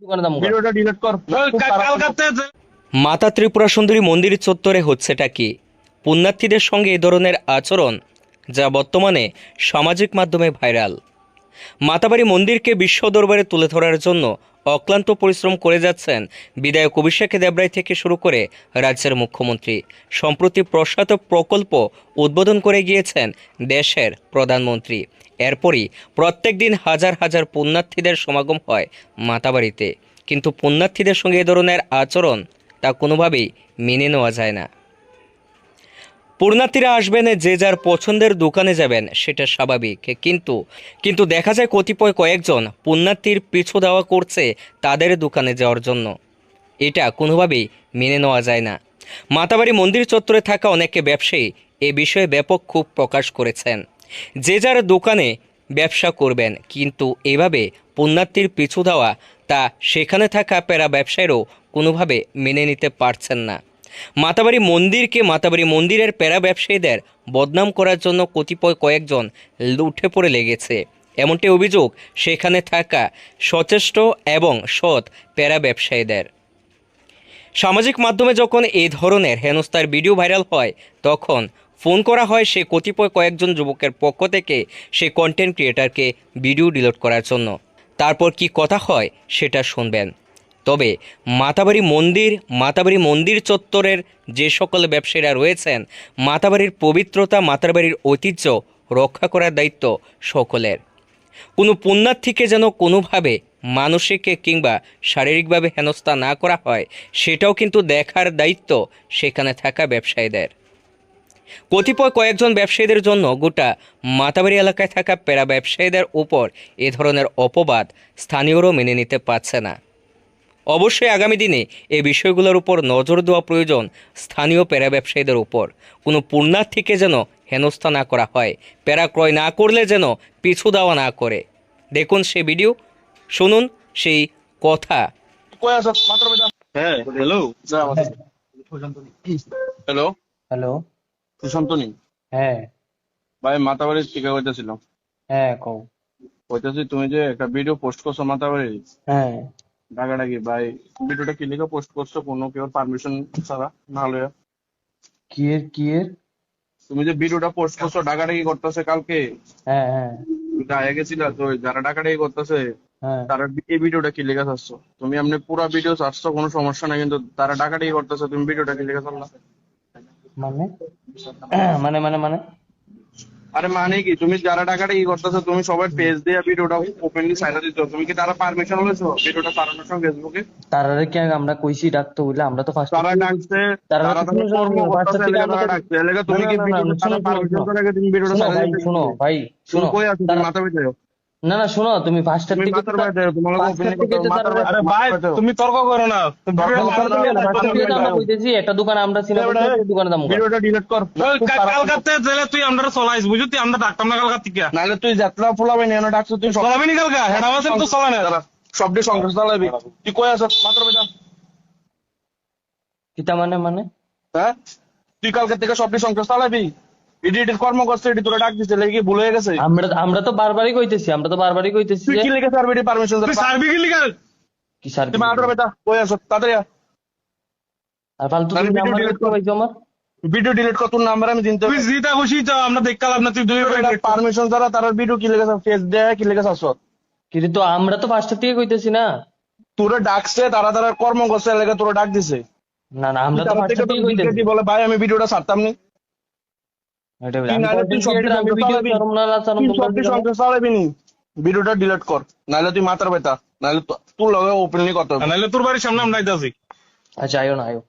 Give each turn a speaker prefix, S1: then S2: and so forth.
S1: দোকানে দাম
S2: ভিডিওটা ডিলিট কর।
S3: মাতা ত্রিপুরা সুন্দরী মন্দির চত্বরে হচ্ছেটা কি? পুণ্যার্থীদের সঙ্গে এ ধরনের আচরণ, যা বর্তমানে সামাজিক মাধ্যমে ভাইরাল। মাতাবাড়ি মন্দিরকে বিশ্ব দরবারে তুলে ধরার জন্য অক্লান্ত পরিশ্রম করে যাচ্ছেন বিধায়ক অভিষেক দেবরায় থেকে শুরু করে রাজ্যের মুখ্যমন্ত্রী। সম্প্রতি প্রসাদ প্রকল্প উদ্বোধন করে গিয়েছেন দেশের প্রধানমন্ত্রী। এরপরই প্রত্যেক দিন হাজার হাজার পুণ্যার্থীদের সমাগম হয় মাতাবাড়িতে। কিন্তু পুণ্যার্থীদের সঙ্গে এ ধরনের আচরণ তা কোনোভাবেই মেনে নেওয়া যায় না। পুণ্যার্থীরা আসবেন, যে যার পছন্দের দোকানে যাবেন, সেটা স্বাভাবিক, কিন্তু দেখা যায় কয়েকজন পুণ্যার্থীর পিছু দেওয়া করছে তাদের দোকানে যাওয়ার জন্য। এটা কোনোভাবেই মেনে নেওয়া যায় না। মাতাবাড়ি মন্দির চত্বরে থাকা অনেকে ব্যবসায়ী এ বিষয়ে ব্যাপক ক্ষোভ প্রকাশ করেছেন। যে যার দোকানে ব্যবসা করবেন, কিন্তু এভাবে পুণ্যার্থীর পিছু দেওয়া তা সেখানে থাকা প্যারা ব্যবসায়ীরাও কোনোভাবে মেনে নিতে পারছেন না। মাতাবাড়ি মন্দিরের প্যারা ব্যবসায়ীদের বদনাম করার জন্য কয়েকজন উঠে পড়ে লেগেছে, এমনটি অভিযোগ সেখানে থাকা সচেষ্ট এবং সৎ প্যারা ব্যবসায়ীদের। সামাজিক মাধ্যমে যখন এই ধরনের হেনস্থার ভিডিও ভাইরাল হয়, তখন ফোন করা হয় সে কয়েকজন যুবকের পক্ষ থেকে সেই কন্টেন্ট ক্রিয়েটারকে ভিডিও ডিলিট করার জন্য। তারপর কি কথা হয় সেটা শুনবেন। তবে মাতাবাড়ি মন্দির চত্বরের যে সকল ব্যবসায়ীরা রয়েছেন, মাতাবাড়ির পবিত্রতা, মাতাবাড়ির ঐতিহ্য রক্ষা করার দায়িত্ব সকলের। কোনো পুণ্যার্থীকে যেন কোনোভাবে মানসিক কিংবা শারীরিকভাবে হেনস্থা না করা হয়, সেটাও কিন্তু দেখার দায়িত্ব সেখানে থাকা ব্যবসায়ীদের। কয়েকজন ব্যবসায়ীদের জন্য গোটা মাতাবাড়ি এলাকায় থাকা প্যারা ব্যবসায়ীদের উপর এ ধরনের অপবাদ স্থানীয়রাও মেনে নিতে পারছে না। অবশ্যই আগামী দিনে এই বিষয়গুলোর উপর নজর দেওয়া প্রয়োজন স্থানীয় প্যারা ব্যবসায়ীদের উপর। কোনো পুণ্যার্থীকে যেন হেনস্থা না করা হয়, প্যারা ক্রয় না করলে যেন পিছু দেওয়া না করে। দেখুন সেই ভিডিও, শুনুন সেই কথা।
S2: হ্যাঁ, হ্যালো হ্যালো,
S1: হ্যালো।
S2: সুশান্তনী
S1: হ্যাঁ
S2: ভাই, মাতাবাড়ির টিকা কইতেছিলাম।
S1: হ্যাঁ কও।
S2: কইতেছি তুমি যে একটা ভিডিও পোস্ট করছো মাতাবাড়ির
S1: হ্যাঁ,
S2: ডাকাডাকি, ভাই ভিডিওটা কি লিখে পোস্ট করছো কোনো কেউ পারমিশন ছাড়া না হলে?
S1: কি এর?
S2: তুমি যে ভিডিওটা পোস্ট করছো ডাকাডাকি করতেছে কালকে,
S1: হ্যাঁ হ্যাঁ
S2: গায়ে গেছিল তো, যারা ডাকাডাকি করতেছে
S1: হ্যাঁ।
S2: তারা এই ভিডিওটা কি লিখে ছাড়ছো? তুমি এমনি পুরো ভিডিও ছাড়ছো, কোনো সমস্যা নাই, কিন্তু তারা ডাকাডাকি করতেছে, তুমি ভিডিওটা কি লিখে ছাড়লা?
S1: মানে মানে মানে মানে
S2: আরে মানে কি, তুমি যারা ডাকাডাকি করতেছো তুমি সবার পেজ দিয়ে ভিডিওটা ওপেনলি ছাইড়া দিছো, তুমি কি তারা পারমিশন লইছো ভিডিওটা ছাড়ানোর সঙ্গে ফেসবুকে?
S1: তারারে কি আমরা কইছি ডাকতে বলে? আমরা তো ফার্স্ট
S2: তারা ডাকছে,
S1: তারা
S2: তারা
S1: তো শুনো,
S2: কর্ম করতেছে,
S1: থেকে
S2: তারা ডাকছে, এলাকা তুমি কি ভিডিওটা তারা পারমিশন করে আগে তুমি ভিডিওটা ছাড়া দিতে?
S1: শোনো ভাই,
S2: তুমি
S1: শোনো।
S2: কই আছো? তুমি মাথা পিছাও,
S1: না না শোনো, তুমি ফার্স্টের
S2: তুমি
S1: থেকে
S2: মাথার বাইরে যাও, তোমার লোক ওপেনিং করতে মাথার বাইরে।
S4: আরে ভাই তুমি তর্ক করো না,
S1: আমরা কইতেছি একটা দোকান আমরা চিনা দোকানে দাম
S2: ভিডিওটা ডিলিট কর।
S4: কালকাতে জেলে তুই আমরা চলাইস বুঝলি, তুই আমরা ডাকতাম না কালকা থেকে।
S2: নাহলে তুই যাত্রা ফুলাবে নিয়ে ডাকছো, তুই
S4: চলাবি নি কালকা হেডা মাসে তো চলা না।
S2: সবটি সংঘর্ষ চালাবি, তুই কই আছো? মাথার বাইরে যা।
S1: কিতা মানে মানে
S2: হ্যাঁ, তুই কালকে থেকে সবটি সংঘর্ষ চালাবি? এডিটের কর্ম করছে, এডি তোরা ডাক দিছে, লেগে ভুল হয়ে গেছে।
S1: আমরা তো বারবারই কইতেছি
S2: তুই কি লিখে সার্ভিটি পারমিশন
S4: তুই সার্বি কি লিগা?
S1: কি স্যার
S2: তুমি মাথার বাইরে কই আছো তাড়াতাড়ি আয়।
S1: আর ফালতু তুমি
S2: ভিডিও
S1: নাম্বার
S2: ডিলিট
S1: লিখতে পাইছো আমার?
S2: ভিডিও ডিলিট কর, তোর নাম্বার আমি চিনতে
S4: তুই জিতা খুশি যাও, আমরা দেখলাম না তুই দুই
S2: পারমিশন ছাড়া তার ভিডিও কি লেগেছে, ফেস দেয় কি লেগেছে আসো?
S1: কিন্তু আমরা তো ফার্স্টের থেকে কইতেছি না।
S2: তোরা ডাকছে, তারা তারা কর্ম করছে, লেগে তোরা ডাক দিছে।
S1: না না আমরা তো ফার্স্টের থেকে কইতেছি।
S2: বলে ভাই আমি ভিডিওটা ছাড়তাম নি,
S1: এটা
S2: তুই নাহলে তুই
S1: আমি ভিডিও করব না লাচানো
S2: সবটি সংখ্যা চালাবি নি, ভিডিওটা ডিলিট কর, নাহলে তুই মাথার ব্যথা, নাহলে তোর লগে ওপেনলি করতে হবে।
S4: নাহলে তোর বাড়ির সামনে আমরা আইতাছি।
S1: আচ্ছা আইও না আইও।